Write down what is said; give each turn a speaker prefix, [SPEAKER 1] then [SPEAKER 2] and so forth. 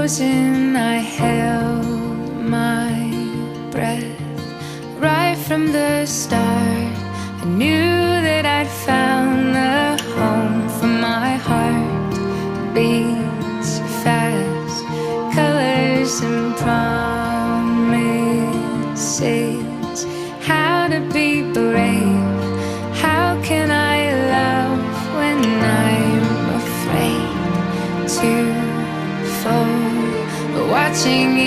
[SPEAKER 1] frozen, I held my breath. Right from the start, I knew that I'd found the home for my heart. Beats fast, colors and promises. How to be brave, how can I love when I'm afraid to fall? Watching